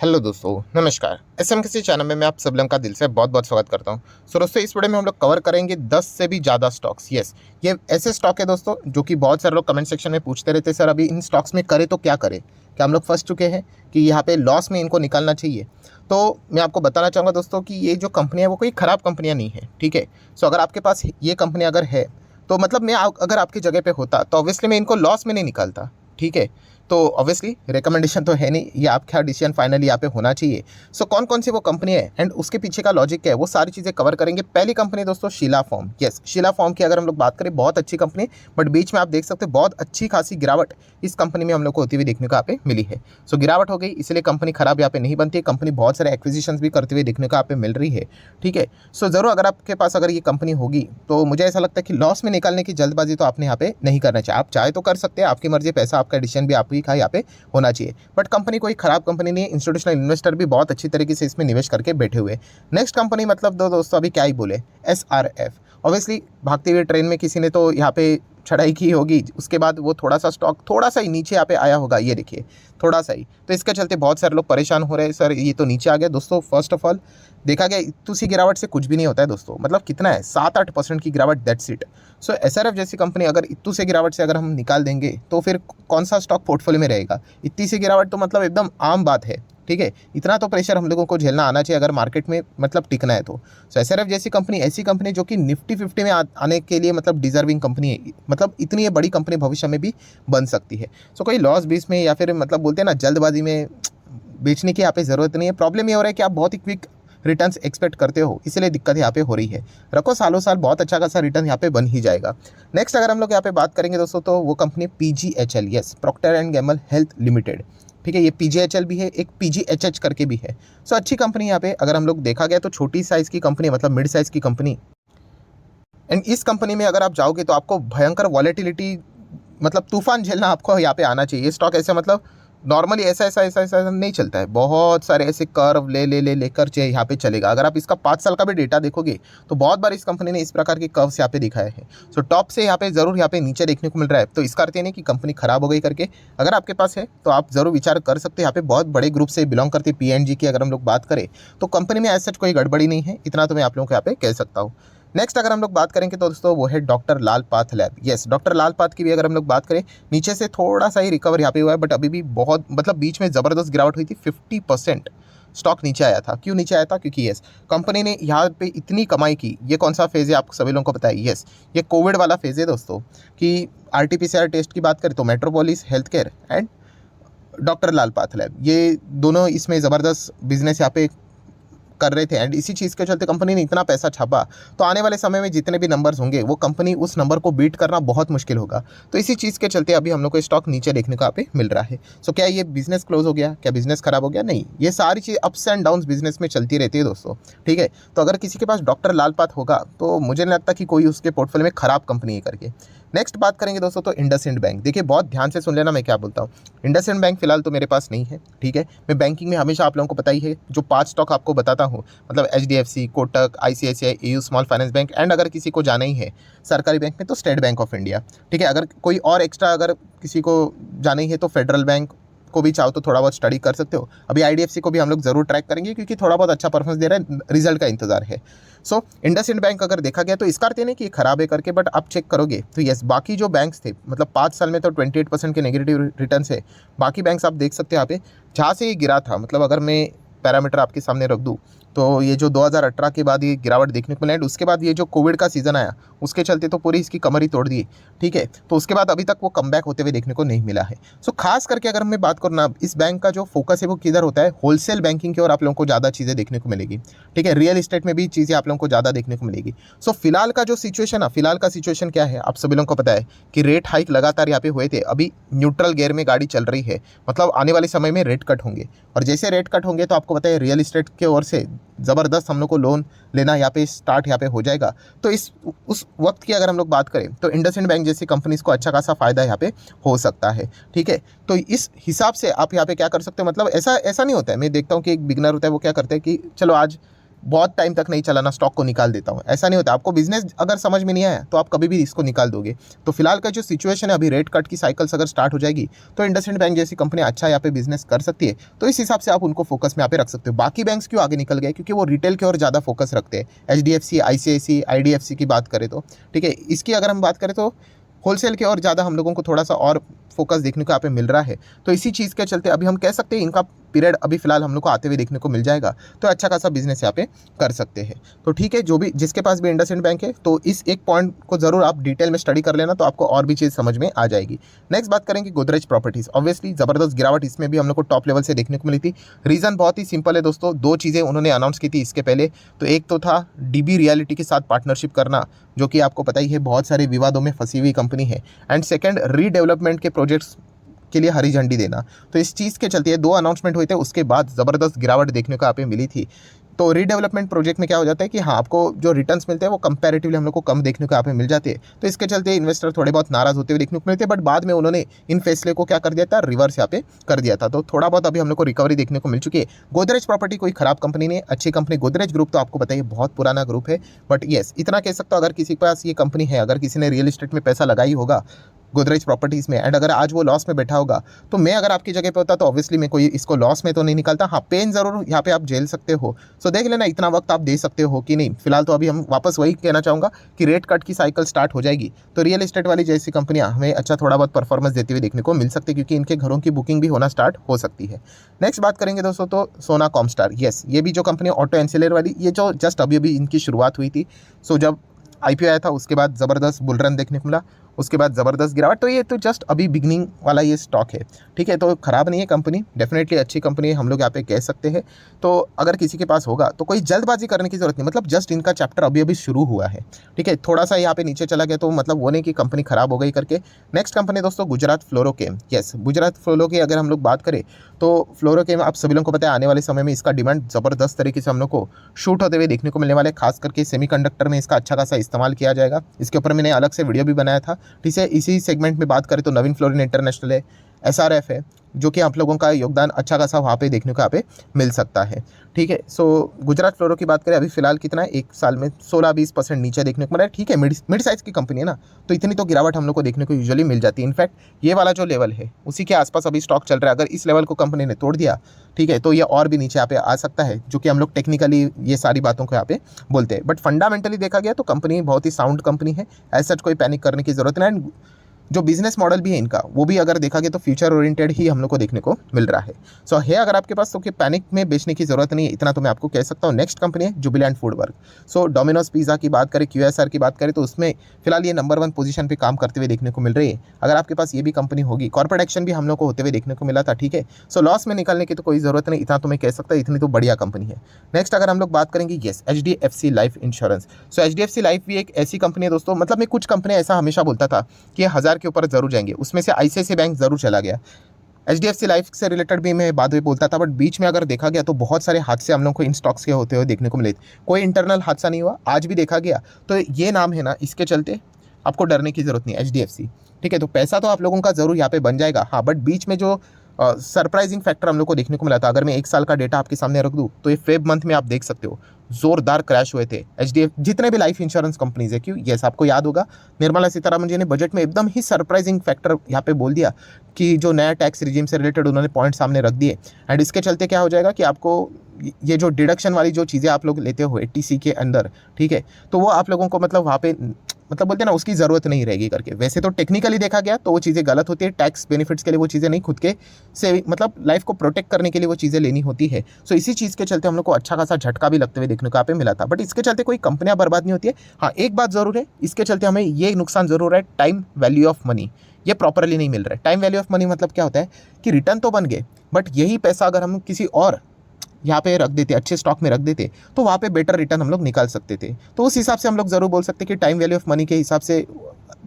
Hello दोस्तों, नमस्कार। SM किसी चैनल में मैं आप सब लोगों का दिल से बहुत बहुत स्वागत करता हूं। सो दोस्तों, इस वीडियो में हम लोग कवर करेंगे 10 से भी ज़्यादा स्टॉक्स। यस, ये ऐसे स्टॉक है दोस्तों जो कि बहुत सारे लोग कमेंट सेक्शन में पूछते रहते हैं, सर अभी इन स्टॉक्स में करें तो क्या करें। क्या हम लोग फंस चुके हैं कि यहाँ पे लॉस में इनको निकालना चाहिए। तो मैं आपको बताना चाहूँगा दोस्तों कि ये जो कंपनी है वो कोई ख़राब कंपनियाँ नहीं है, ठीक है। सो अगर आपके पास ये कंपनी अगर है तो मतलब अगर आपकी जगह पर होता तो ऑब्वियसली मैं इनको लॉस में नहीं निकालता, ठीक है। तो ऑब्वियसली रिकमेंडेशन तो है नहीं, ये आपका डिसीजन फाइनली यहाँ पे होना चाहिए। सो कौन कौन सी वो कंपनी है एंड उसके पीछे का लॉजिक क्या है, वो सारी चीज़ें कवर करेंगे। पहली कंपनी दोस्तों Sheela Foam. Yes, Sheela Foam की अगर हम लोग बात करें, बहुत अच्छी कंपनी, बट बीच में आप देख सकते हैं बहुत अच्छी खासी गिरावट इस कंपनी में हम लोग को होती हुई देखने को यहाँ पे मिली है। सो गिरावट हो गई, इसलिए कंपनी खराब यहाँ पे नहीं बनती है। कंपनी बहुत सारे एक्विजिशन भी करते हुए देखने को यहाँ पे मिल रही है, ठीक है। सो ज़रूर अगर आपके पास अगर ये कंपनी होगी तो मुझे ऐसा लगता है कि लॉस में निकालने की जल्दबाजी तो आपने यहाँ पे नहीं करना चाहिए। आप चाहे तो कर सकते हैं, आपकी मर्जी, पैसा आपका, डिसीजन भी आप ही का यहाँ पे होना चाहिए। बट कंपनी कोई खराब कंपनी नहीं है, इंस्टीट्यूशनल इन्वेस्टर भी बहुत अच्छी तरीके से इसमें निवेश करके बैठे हुए। नेक्स्ट कंपनी मतलब दोस्तों अभी क्या ही बोले, SRF। ऑब्वियसली भागती हुई ट्रेन में किसी ने तो यहाँ पे चढ़ाई की होगी, उसके बाद वो थोड़ा सा स्टॉक थोड़ा सा ही नीचे यहाँ पे आया होगा, ये देखिए थोड़ा सा ही। तो इसके चलते बहुत सारे लोग परेशान हो रहे हैं, सर ये तो नीचे आ गया। दोस्तों फर्स्ट ऑफ ऑल देखा गया इतनी सी गिरावट से कुछ भी नहीं होता है दोस्तों। मतलब कितना है, 7-8% की गिरावट, दैट्स इट। सो SRF जैसी कंपनी अगर इतनी से गिरावट से अगर हम निकाल देंगे तो फिर कौन सा स्टॉक पोर्टफोलियो में रहेगा। इतनी सी गिरावट तो मतलब एकदम आम बात है, ठीक है। इतना तो प्रेशर हम लोगों को झेलना आना चाहिए अगर मार्केट में मतलब टिकना है तो। सो SRF जैसी कंपनी ऐसी कंपनी जो कि निफ्टी 50 में आने के लिए मतलब डिजर्विंग कंपनी है। मतलब इतनी ये बड़ी कंपनी भविष्य में भी बन सकती है। सो कोई लॉस बीच में या फिर मतलब बोलते हैं ना जल्दबाजी में बेचने की यहाँ पे ज़रूरत नहीं है। प्रॉब्लम ये हो रहा है कि आप बहुत ही क्विक रिटर्न्स एक्सपेक्ट करते हो, इसलिए दिक्कत यहाँ पे हो रही है। रखो सालों साल बहुत अच्छा खासा रिटर्न यहाँ पे बन ही जाएगा। नेक्स्ट अगर हम लोग यहाँ पे बात करेंगे दोस्तों तो वो company PGHL, yes, Procter and Gamble Health Limited, ठीक है। ये PGHL भी है, एक PGHH करके भी है। सो अच्छी कंपनी यहाँ पे अगर हम लोग देखा गया तो छोटी साइज़ की कंपनी, मतलब मिड साइज़ की कंपनी। एंड इस कंपनी में अगर आप जाओगे तो आपको भयंकर वॉलेटिलिटी मतलब तूफान झेलना आपको यहाँ पे आना चाहिए। स्टॉक ऐसे मतलब नॉर्मली ऐसा नहीं चलता है। बहुत सारे ऐसे कर्व लेकर यहाँ पे चलेगा। अगर आप इसका 5 साल का भी डेटा देखोगे तो बहुत बार इस कंपनी ने इस प्रकार के कर्व्स यहाँ पे दिखाए हैं। सो टॉप से यहाँ पे ज़रूर यहाँ पे नीचे देखने को मिल रहा है, तो इसका अर्थ ये नहीं कि कंपनी खराब हो गई करके। अगर आपके पास है तो आप ज़रूर विचार कर सकते हैं। यहाँ पे बहुत बड़े ग्रुप से बिलोंग करते PNG की अगर हम लोग बात करें तो कंपनी में ऐसा कोई गड़बड़ी नहीं है, इतना तो मैं आप लोगों को यहाँ पे कह सकता हूँ। नेक्स्ट अगर हम लोग बात करेंगे तो दोस्तों वो है डॉक्टर लाल पाथ लैब। यस, डॉक्टर लाल पाथ की भी अगर हम लोग बात करें, नीचे से थोड़ा सा ही रिकवर यहाँ पे हुआ है, बट अभी भी बहुत मतलब बीच में ज़बरदस्त गिरावट हुई थी। 50% स्टॉक नीचे आया था। क्यों नीचे आया था? क्योंकि यस, कंपनी ने यहाँ पे इतनी कमाई की। ये कौन सा फेज़ है आप सभी लोगों को पता है? यस, ये कोविड वाला फेज़ है दोस्तों। कि RT-PCR टेस्ट की बात करें तो metropolis health care and doctor Lal path lab, ये दोनों इसमें ज़बरदस्त बिजनेस यहाँ पे कर रहे थे। एंड इसी चीज़ के चलते कंपनी ने इतना पैसा छापा, तो आने वाले समय में जितने भी नंबर्स होंगे वो कंपनी उस नंबर को बीट करना बहुत मुश्किल होगा। तो इसी चीज़ के चलते अभी हम लोग को स्टॉक नीचे देखने को यहाँ पे मिल रहा है। सो क्या ये बिजनेस क्लोज हो गया? क्या बिजनेस खराब हो गया? नहीं, ये सारी चीज़ अप्स एंड डाउन्स बिजनेस में चलती रहती है दोस्तों, ठीक है। तो अगर किसी के पास डॉक्टर लाल पाथ होगा तो मुझे नहीं लगता कि कोई उसके पोर्टफोलियो में खराब कंपनी है करके। नेक्स्ट बात करेंगे दोस्तों तो इंडसइंड बैंक। देखिए बहुत ध्यान से सुन लेना मैं क्या बोलता हूँ। इंडसइंड बैंक फिलहाल तो मेरे पास नहीं है, ठीक है। मैं बैंकिंग में हमेशा आप लोगों को पता ही है जो 5 स्टॉक आपको बताता हूँ, मतलब HDFC, Kotak, ICICI, AU small finance bank and अगर किसी को जाना ही है सरकारी बैंक में तो स्टेट बैंक ऑफ इंडिया, ठीक है। अगर कोई और एक्स्ट्रा अगर किसी को जाना ही है तो फेडरल बैंक को भी चाहो तो थोड़ा बहुत स्टडी कर सकते हो। अभी IDFC को भी हम लोग ज़रूर ट्रैक करेंगे क्योंकि थोड़ा बहुत अच्छा परफॉर्मेंस दे रहा है, रिजल्ट का इंतजार है। सो इंडसइंड बैंक अगर देखा गया तो इसका अर्थ नहीं कि खराब है करके, बट आप चेक करोगे तो यस, बाकी जो बैंक्स थे मतलब 5 साल में तो 28% के नेगेटिव रिटर्न है। बाकी बैंक्स आप देख सकते हैं यहाँ पे जहाँ से ये गिरा था, मतलब अगर मैं पैरामीटर आपके सामने रख दूँ तो ये जो 2018 के बाद ये गिरावट देखने को मिला है, उसके बाद ये जो कोविड का सीज़न आया उसके चलते तो पूरी इसकी कमर ही तोड़ दी, ठीक है। तो उसके बाद अभी तक वो कमबैक होते हुए देखने को नहीं मिला है। सो खास करके अगर मैं बात करूँ ना, इस बैंक का जो फोकस है वो किधर होता है? होलसेल बैंकिंग की ओर आप लोगों को ज़्यादा चीज़ें देखने को मिलेगी, ठीक है। रियल इस्टेट में भी चीज़ें आप लोगों को ज़्यादा देखने को मिलेगी। सो फिलहाल का जो सिचुएशन है, फिलहाल का सिचुएशन क्या है आप सभी लोगों को पता है कि रेट हाइक लगातार यहाँ पे हुए थे। अभी न्यूट्रल गियर में गाड़ी चल रही है, मतलब आने वाले समय में रेट कट होंगे, और जैसे रेट कट होंगे तो आपको पता है रियल इस्टेट की ओर से ज़बरदस्त हम लोग को लोन लेना यहाँ पे स्टार्ट यहाँ पे हो जाएगा। तो उस वक्त की अगर हम लोग बात करें तो इंडसइंड बैंक जैसी कंपनीज को अच्छा खासा फायदा यहाँ पे हो सकता है, ठीक है। तो इस हिसाब से आप यहाँ पे क्या कर सकते हो, मतलब ऐसा नहीं होता है। मैं देखता हूँ कि एक बिगनर होता है वो क्या करता है कि चलो आज बहुत टाइम तक नहीं चलाना, स्टॉक को निकाल देता हूँ, ऐसा नहीं होता। आपको बिजनेस अगर समझ में नहीं आया तो आप कभी भी इसको निकाल दोगे। तो फिलहाल का जो सिचुएशन है, अभी रेट कट की साइकिल्स अगर स्टार्ट हो जाएगी तो इंडसइंड बैंक जैसी कंपनी अच्छा यहाँ पे बिजनेस कर सकती है, तो इस हिसाब से आप उनको फोकस में यहाँ पे रख सकते हो। बाकी बैंक्स क्यों आगे निकल गए? क्योंकि वो रिटेल की ओर ज़्यादा फोकस रखते हैं। HDFC, ICICI, IDFC की बात करें तो ठीक है, इसकी अगर हम बात करें तो होलसेल के और ज़्यादा हम लोगों को थोड़ा सा और फोकस देखने को यहाँ पे मिल रहा है। तो इसी चीज़ के चलते अभी हम कह सकते हैं इनका पीरियड अभी फिलहाल हम लोग को आते हुए देखने को मिल जाएगा, तो अच्छा खासा बिजनेस यहाँ पे कर सकते हैं। तो ठीक है, जो भी जिसके पास भी इंडसइंड बैंक है तो इस एक पॉइंट को जरूर आप डिटेल में स्टडी कर लेना, तो आपको और भी चीज़ समझ में आ जाएगी। नेक्स्ट बात करेंगे गोदरेज प्रॉपर्टीज। ऑब्वियसली ज़बरदस्त गिरावट इसमें भी हम लोग को टॉप लेवल से देखने को मिली थी। रीज़न बहुत ही सिंपल है दोस्तों, दो चीज़ें उन्होंने अनाउंस की थी इसके पहले। तो एक तो था DB रियलिटी के साथ पार्टनरशिप करना, जो कि आपको पता ही है बहुत सारे विवादों में फंसी हुई कंपनी है। एंड सेकेंड, रीडेवलपमेंट के प्रोजेक्ट्स के लिए हरी झंडी देना। तो इस चीज़ के चलते दो अनाउंसमेंट हुए थे, उसके बाद ज़बरदस्त गिरावट देखने को यहाँ पे मिली थी। तो रीडेवलपमेंट प्रोजेक्ट में क्या हो जाता है कि हाँ, आपको जो रिटर्न्स मिलते हैं वो कंपैरेटिवली हम लोग को कम देखने को यहाँ पे मिल जाते हैं। तो इसके चलते इन्वेस्टर थोड़े बहुत नाराज़ होते हुए देखने को मिलते हैं, बट बाद में उन्होंने इन फैसले को क्या कर दिया था, रिवर्स यहाँ पे कर दिया था। तो थोड़ा बहुत अभी हम लोग को रिकवरी देखने को मिल चुकी है। गोदरेज प्रॉपर्टी कोई खराब कंपनी नहीं, अच्छी कंपनी। गोदरेज ग्रुप तो आपको बताइए बहुत पुराना ग्रुप है, बट येस इतना कह सकता हूँ, अगर किसी के पास ये कंपनी है, अगर किसी ने रियल एस्टेट में पैसा लगाई होगा गोदरेज प्रॉपर्टीज़ में, एंड अगर आज वो लॉस में बैठा होगा, तो मैं अगर आपकी जगह पे होता तो ऑब्वियसली मैं कोई इसको लॉस में तो नहीं निकालता। हाँ, पेन ज़रूर यहाँ पे आप झेल सकते हो। सो देख लेना इतना वक्त आप दे सकते हो कि नहीं। फिलहाल तो अभी हम वापस वही कहना चाहूँगा कि रेट कट की साइकिल स्टार्ट हो जाएगी तो रियल एस्टेट वाली जैसी कंपनियाँ हमें अच्छा थोड़ा बहुत परफॉर्मेंस देते हुए देखने को मिल सकती है, क्योंकि इनके घरों की बुकिंग भी होना स्टार्ट हो सकती है। नेक्स्ट बात करेंगे दोस्तों तो सोना कॉमस्टार। येस, ये भी जो कंपनी ऑटो एंसिलर वाली, ये जो जस्ट अभी अभी इनकी शुरुआत हुई थी। सो जब IPO आया था उसके बाद ज़बरदस्त बुल रन देखने को मिला, उसके बाद ज़बरदस्त गिरावट। तो ये तो जस्ट अभी बिगनिंग वाला ये स्टॉक है, ठीक है। तो ख़राब नहीं है कंपनी, डेफिनेटली अच्छी कंपनी है, हम लोग यहाँ पे कह सकते हैं। तो अगर किसी के पास होगा तो कोई जल्दबाजी करने की ज़रूरत नहीं, मतलब जस्ट इनका चैप्टर अभी अभी शुरू हुआ है, ठीक है। थोड़ा सा यहाँ पे नीचे चला गया तो मतलब वो नहीं कि कंपनी ख़राब हो गई करके। नेक्स्ट कंपनी दोस्तों गुजरात फ्लोरोकेम। येस, गुजरात फ्लोरोकेम अगर हम लोग बात करें तो फ्लोरोकेम आप सभी लोगों को पता है आने वाले समय में इसका डिमांड ज़बरदस्त तरीके से हम लोग को शूट होते हुए देखने को मिलने वाले, खास करके सेमीकंडक्टर में इसका अच्छा खासा इस्तेमाल किया जाएगा। इसके ऊपर मैंने अलग से वीडियो भी बनाया था, ठीक है। इसी सेगमेंट में बात करें तो नवीन फ्लोरिन इंटरनेशनल है, SRF है, जो कि आप लोगों का योगदान अच्छा खासा वहाँ पे देखने को यहाँ पे मिल सकता है, ठीक है। सो गुजरात फ्लोरो की बात करें अभी फिलहाल कितना है, एक साल में 16-20% नीचे देखने को मिला है, ठीक है। मिड साइज़ की कंपनी है ना, तो इतनी तो गिरावट हम लोग को देखने को यूजुअली मिल जाती है। इनफैक्ट ये वाला जो लेवल है उसी के आसपास अभी स्टॉक चल रहा है। अगर इस लेवल को कंपनी ने तोड़ दिया, ठीक है, तो ये और भी नीचे यहाँ पे आ सकता है, जो कि हम लोग टेक्निकली ये सारी बातों को यहाँ पे बोलते हैं। बट फंडामेंटली देखा गया तो कंपनी बहुत ही साउंड कंपनी है, ऐसा कोई पैनिक करने की जरूरत नहीं। जो बिजनेस मॉडल भी है इनका वो भी अगर देखा गया तो फ्यूचर ओरिएंटेड ही हम लोग को देखने को मिल रहा है। सो है अगर आपके पास, तो कि पैनिक में बेचने की जरूरत नहीं है, इतना तो मैं आपको कह सकता हूँ। नेक्स्ट कंपनी है जुबिलेंट फूडवर्क। सो डोमिनोज पिज़्ज़ा की बात करें, QSR की बात करें तो उसमें फिलहाल ये नंबर 1 पोजीशन पे काम करते हुए देखने को मिल रही है। अगर आपके पास ये भी कंपनी होगी, कॉर्पोरेट एक्शन भी हम लोग को होते हुए देखने को मिला था, ठीक है। सो लॉस में निकलने की तो कोई ज़रूरत नहीं, इतना तो मैं कह सकता हूँ, इतनी तो बढ़िया कंपनी है। नेक्स्ट अगर हम लोग बात करेंगे, येस, HDFC लाइफ इंश्योरेंस। सो HDFC लाइफ भी एक ऐसी कंपनी है दोस्तों, मतलब मैं कुछ कंपनियाँ ऐसा हमेशा बोलता था कि 1000 के ऊपर जरूर जाएंगे, उसमें से ICICI बैंक जरूर चला गया। HDFC लाइफ से रिलेटेड भी मैं बाद में बोलता था, बट बीच में अगर देखा गया तो बहुत सारे हादसे हम लोग को इन स्टॉक्स के होते हुए देखने को मिले। कोई इंटरनल हादसा नहीं हुआ, आज भी देखा गया तो ये नाम है ना, इसके चलते आपको डरने की जरूरत नहीं, HDFC, ठीक है। तो पैसा तो आप लोगों का जरूर यहाँ पे बन जाएगा। हाँ, बट बीच में जो सरप्राइजिंग फैक्टर हम लोग को देखने को मिला था, अगर मैं एक साल का डेटा आपके सामने रख दूं तो ये फेब मंथ में आप देख सकते हो जोरदार क्रैश हुए थे HDF जितने भी लाइफ इंश्योरेंस कंपनीज है। क्यों? यस, आपको याद होगा निर्मला सीतारामन जी ने बजट में एकदम ही सरप्राइजिंग फैक्टर यहाँ पे बोल दिया कि जो नया टैक्स रिजीम से रिलेटेड उन्होंने पॉइंट सामने रख दिए, एंड इसके चलते क्या हो जाएगा कि आपको ये जो डिडक्शन वाली जो चीज़ें आप लोग लेते हो 80C के अंदर, ठीक है, तो वो आप लोगों को मतलब वहाँ पे मतलब बोलते हैं ना उसकी ज़रूरत नहीं रहेगी करके। वैसे तो टेक्निकली देखा गया तो वो चीज़ें गलत होती है, टैक्स बेनिफिट्स के लिए वो चीज़ें नहीं, खुद के से मतलब लाइफ को प्रोटेक्ट करने के लिए वो चीज़ें लेनी होती है। सो इसी चीज़ के चलते हम लोग को अच्छा खासा झटका भी लगते हुए देखने को यहाँ पे मिला था। बट इसके चलते कोई कंपनियां बर्बाद नहीं होती है। हाँ, एक बात ज़रूर है, इसके चलते हमें ये नुकसान ज़रूर है, टाइम वैल्यू ऑफ मनी ये प्रॉपरली नहीं मिल रहा है। टाइम वैल्यू ऑफ मनी मतलब क्या होता है कि रिटर्न तो बन गए, बट यही पैसा अगर हम किसी और यहाँ पे रख देते, अच्छे स्टॉक में रख देते, तो वहाँ पे बेटर रिटर्न हम लोग निकाल सकते थे। तो उस हिसाब से हम लोग ज़रूर बोल सकते कि टाइम वैल्यू ऑफ मनी के हिसाब से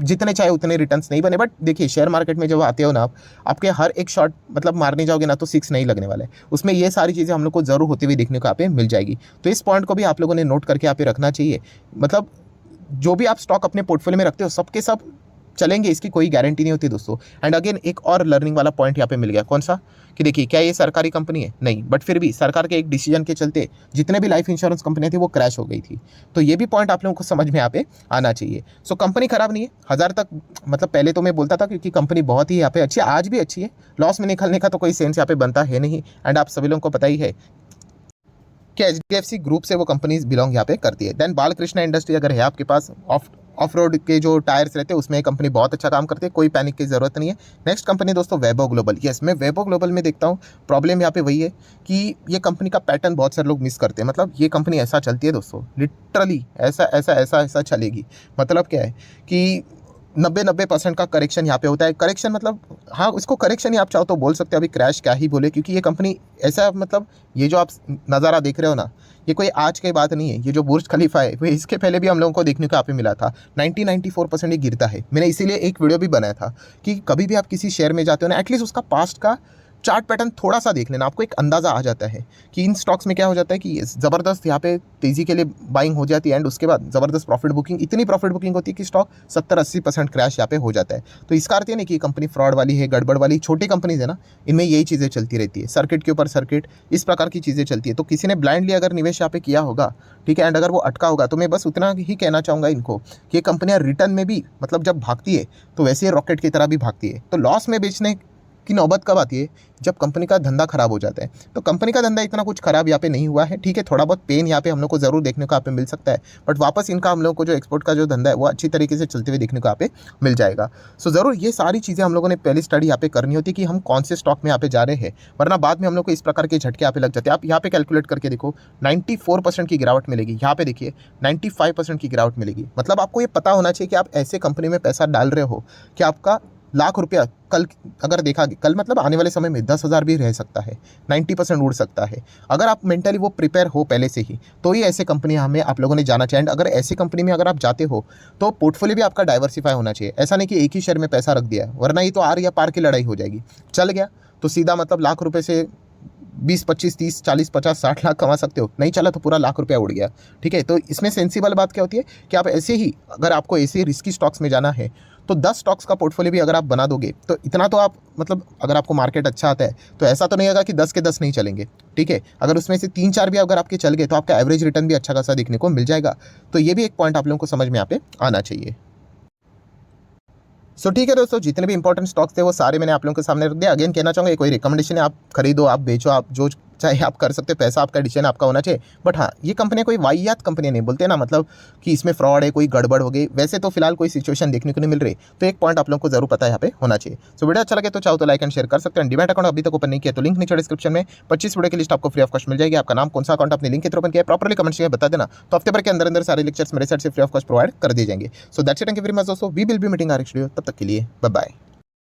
जितने चाहे उतने रिटर्न्स नहीं बने। बट देखिए, शेयर मार्केट में जब आते हो ना आप, आपके हर एक शॉट मतलब मारने जाओगे ना तो 6 नहीं लगने वाला है, उसमें ये सारी चीज़ें हम लोग को ज़रूर होते हुए देखने को यहाँ पे मिल जाएगी। तो इस पॉइंट को भी आप लोगों ने नोट करके यहाँ पे रखना चाहिए। मतलब जो भी आप स्टॉक अपने पोर्टफोलियो में रखते हो सबके सब चलेंगे इसकी कोई गारंटी नहीं होती दोस्तों। एंड अगेन एक और लर्निंग वाला पॉइंट यहाँ पे मिल गया, कौन सा, कि देखिए क्या ये सरकारी कंपनी है, नहीं, बट फिर भी सरकार के एक डिसीजन के चलते जितने भी लाइफ इंश्योरेंस कंपनियां थी वो क्रैश हो गई थी। तो ये भी पॉइंट आप लोगों को समझ में यहाँ पे आना चाहिए। सो कंपनी खराब नहीं है, 1000 तक मतलब पहले तो मैं बोलता था क्योंकि कंपनी बहुत ही यहाँ पे अच्छी है, आज भी अच्छी है, लॉस में निकलने का तो कोई सेंस यहाँ पे बनता है नहीं। एंड आप सभी लोगों को पता ही है कि HDFC ग्रुप से वो कंपनीज बिलोंग यहाँ पे करती है। देन बालकृष्णा इंडस्ट्री अगर है आपके पास, ऑफ रोड के जो टायर्स रहते हैं उसमें कंपनी बहुत अच्छा काम करती है, कोई पैनिक की जरूरत नहीं है। नेक्स्ट कंपनी दोस्तों वैभव ग्लोबल। यस, मैं वैभव ग्लोबल में देखता हूँ प्रॉब्लम यहाँ पे वही है कि ये कंपनी का पैटर्न बहुत सारे लोग मिस करते हैं। मतलब ये कंपनी ऐसा चलती है दोस्तों, लिटरली ऐसा ऐसा ऐसा ऐसा चलेगी। मतलब क्या है कि 90% का करेक्शन यहाँ पे होता है। करेक्शन मतलब हाँ, उसको करेक्शन ही आप चाहो तो बोल सकते हो, अभी क्रैश क्या ही बोले, क्योंकि ये कंपनी ऐसा मतलब ये जो आप नज़ारा देख रहे हो ना, ये कोई आज की बात नहीं है। ये जो बुर्ज खलीफा है वो इसके पहले भी हम लोगों को देखने को यहाँ पे मिला था, 94% ये गिरता है। मैंने इसीलिए एक वीडियो भी बनाया था कि कभी भी आप किसी शेयर में जाते हो ना, एटलीस्ट उसका पास्ट का चार्ट पैटर्न थोड़ा सा देख लेना, आपको एक अंदाज़ा आ जाता है कि इन स्टॉक्स में क्या हो जाता है कि ज़बरदस्त यहाँ पे तेज़ी के लिए बाइंग हो जाती है एंड उसके बाद ज़बरदस्त प्रॉफिट बुकिंग, इतनी प्रॉफिट बुकिंग होती है कि स्टॉक 70-80% क्रैश यहाँ पे हो जाता है। तो इसका अर्थ ये नहीं कि कंपनी फ्रॉड वाली है, गड़बड़ वाली। छोटी कंपनीज है ना, इनमें यही चीज़ें चलती रहती है, सर्किट के ऊपर सर्किट, इस प्रकार की चीज़ें चलती है। तो किसी ने ब्लाइंडली अगर निवेश यहाँ पे किया होगा, ठीक है, एंड अगर वो अटका होगा, तो मैं बस उतना ही कहना चाहूँगा इनको कि ये कंपनियाँ रिटर्न में भी मतलब जब भागती है तो वैसे ही रॉकेट की तरह भी भागती है। तो लॉस में बेचने की नौबत कब आती है, जब कंपनी का धंधा खराब हो जाता है। तो कंपनी का धंधा इतना कुछ खराब यहाँ पे नहीं हुआ है, ठीक है, थोड़ा बहुत पेन यहाँ पे हम लोग को जरूर देखने को यहाँ पे मिल सकता है, बट वापस इनका हम लोग को जो एक्सपोर्ट का जो धंधा है वो अच्छी तरीके से चलते हुए देखने को यहाँ पे मिल जाएगा। सो ज़रूर ये सारी चीज़ें हम लोगों ने पहली स्टडी यहाँ पे करनी होती है कि हम कौन से स्टॉक में यहाँ पे जा रहे हैं, वरना बाद में हम लोग को इस प्रकार के झटके यहाँ पे लग जाते हैं। आप यहाँ पे कैलकुलेट करके देखो, 94% की गिरावट मिलेगी, यहाँ पे देखिए 95% की गिरावट मिलेगी। मतलब आपको ये पता होना चाहिए कि आप ऐसे कंपनी में पैसा डाल रहे हो कि आपका ₹1,00,000 कल अगर देखा, कल मतलब आने वाले समय में 10,000 भी रह सकता है, 90% उड़ सकता है। अगर आप मेंटली वो प्रिपेयर हो पहले से ही, तो ही ऐसे कंपनी हमें आप लोगों ने जाना चाहिए। एंड अगर ऐसी कंपनी में अगर आप जाते हो तो पोर्टफोलियो भी आपका डाइवर्सिफाई होना चाहिए। ऐसा नहीं कि एक ही शेयर में पैसा रख दिया, वरना ये तो आर या पार की लड़ाई हो जाएगी। चल गया तो सीधा मतलब ₹1,00,000 से 20, 25, 30, 40, 50, 60 लाख कमा सकते हो, नहीं चला तो पूरा ₹1,00,000 उड़ गया, ठीक है। तो इसमें सेंसिबल बात क्या होती है कि आप ऐसे ही, अगर आपको ऐसे ही रिस्की स्टॉक्स में जाना है तो 10 स्टॉक्स का पोर्टफोलियो भी अगर आप बना दोगे तो इतना तो आप मतलब, अगर आपको मार्केट अच्छा आता है तो ऐसा तो नहीं होगा कि 10 के 10 नहीं चलेंगे, ठीक है। अगर उसमें से 3-4 भी अगर आपके चल गए तो आपका एवरेज रिटर्न भी अच्छा खासा देखने को मिल जाएगा। तो ये भी एक पॉइंट आप लोगों को समझ में यहाँ पे आना चाहिए। सो ठीक है दोस्तों, जितने भी इंपॉर्टेंट स्टॉक्स थे वो सारे मैंने आप लोगों के सामने रख दिया। अगेन कहना चाहूँगा, कोई रिकमेंडेशन है, आप खरीदो, आप बेचो, आप जो चाहे आप कर सकते हो, पैसा आपका डिसीजन आपका होना चाहिए। बट हाँ, ये कंपनियाँ कोई वाहियात कंपनियाँ नहीं, बोलते ना मतलब कि इसमें फ्रॉड है, कोई गड़बड़ हो गई, वैसे तो फिलहाल कोई सिचुएशन देखने को नहीं मिल रही। तो एक पॉइंट आप लोगों को जरूर पता है यहाँ पे होना चाहिए। सो वीडियो अच्छा लगे तो चाहो तो लाइक एंड शेयर कर सकते हैं। डीमैट अकाउंट अभी तक ओपन नहीं किया तो लिंक नीचे डिस्क्रिप्शन में 25 वीडियो की लिस्ट आपको फ्री ऑफ कॉस्ट मिल जाएगी। आपका नाम, कौन सा अकाउंट अपने लिंक के थ्रू ओपन किया, प्रॉपर्ली कमेंट्स में बता देना, तो हफ्ते भर के अंदर अंदर सारे लेक्चर्स मेरे साइड से फ्री ऑफ कॉस्ट प्रोवाइड कर दिए जाएंगे। So that's it, thank you very much दोस्तों, we will be meeting our next video. तब तक के लिए बाय बाय।